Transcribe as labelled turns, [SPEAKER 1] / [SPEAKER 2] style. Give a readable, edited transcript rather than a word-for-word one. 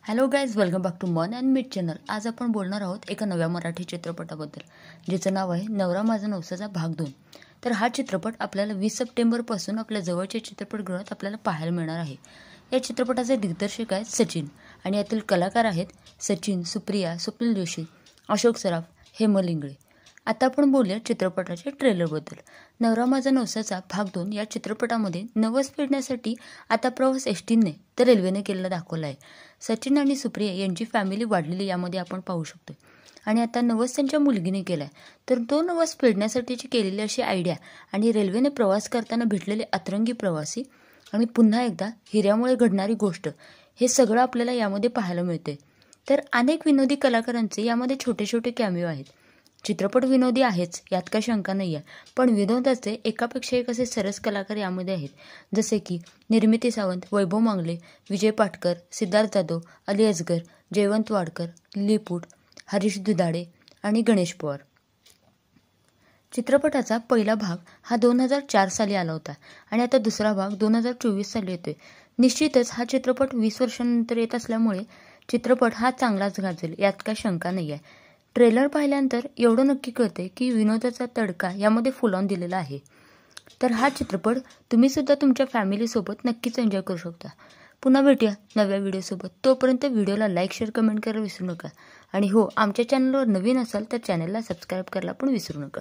[SPEAKER 1] Hello guys, welcome back to मन and meet channel. आज आपण बोलणार आहोत एका नव्या मराठी चित्रपटाबद्दल, ज्याचं नाव आहे नवरा माझा नवसाचा भाग 2। तर हा चित्रपट आपल्याला 20 सप्टेंबरपासून आपल्या जवळच्या चित्रपटगृहात आपल्याला पाहायला मिळणार आहे। या चित्रपटाचे दिग्दर्शक आहेत सचिन आणि यातील कलाकार आहेत सचिन, सुप्रिया, स्वप्नील जोशी, अशोक सराफ, हेमल इंगळे। आता आपण बोलूया चित्रपटाच्या ट्रेलरबद्दल। नवरा माझा नवसाचा भाग 2 या चित्रपटामध्ये नवस फेडण्यासाठी आता प्रवास एसटीने तर रेल्वेने केलेला दाखवला आहे। सचिन आणि सुप्रिया यांची फॅमिली वाढलेली यामध्ये आपण पाहू शकतो आणि आता नवस त्यांच्या मुलगीने केलाय। तर तो नवस फेडण्यासाठीची केलेली अशी आयडिया आणि रेल्वेने प्रवास करताना भेटलेले अतरंगी प्रवासी आणि पुन्हा एकदा हिऱ्यामुळे घडणारी गोष्ट, हे सगळं आपल्याला यामध्ये पाहायला मिळते। तर अनेक विनोदी कलाकारांचे यामध्ये छोटे छोटे कॅमिओ आहेत। चित्रपट विनोदी आहेच, यात काही शंका नाही आहे, पण विनोदाचे एकापेक्षा एक असे सरस कलाकार यामध्ये आहेत, जसे की निर्मिती सावंत, वैभव मांगले, विजय पाटकर, सिद्धार्थ जाधव, अली असगर, जयवंत वाडकर, लिपुट, हरीश दुधाडे आणि गणेश पवार। चित्रपटाचा पहिला भाग हा 2004 साली आला होता आणि आता दुसरा भाग 2024 साली येतोय। निश्चितच हा चित्रपट 20 वर्षांनंतर येत असल्यामुळे चित्रपट हा चांगलाच गाजेल, यात काही शंका नाही आहे। ट्रेलर पाहिल्यानंतर एवढं नक्की कळते की विनोदाचा तडका यामध्ये फुल ऑन दिलेला आहे। तर हा चित्रपट तुम्ही सुद्धा तुमच्या फॅमिलीसोबत नक्कीच एन्जॉय करू शकता। पुन्हा भेटूया नव्या व्हिडिओसोबत। तोपर्यंत व्हिडिओला लाईक, शेअर, कमेंट करायला विसरू नका आणि हो, आमच्या चॅनलवर नवीन असाल तर चॅनलला सबस्क्राईब करायला पण विसरू नका।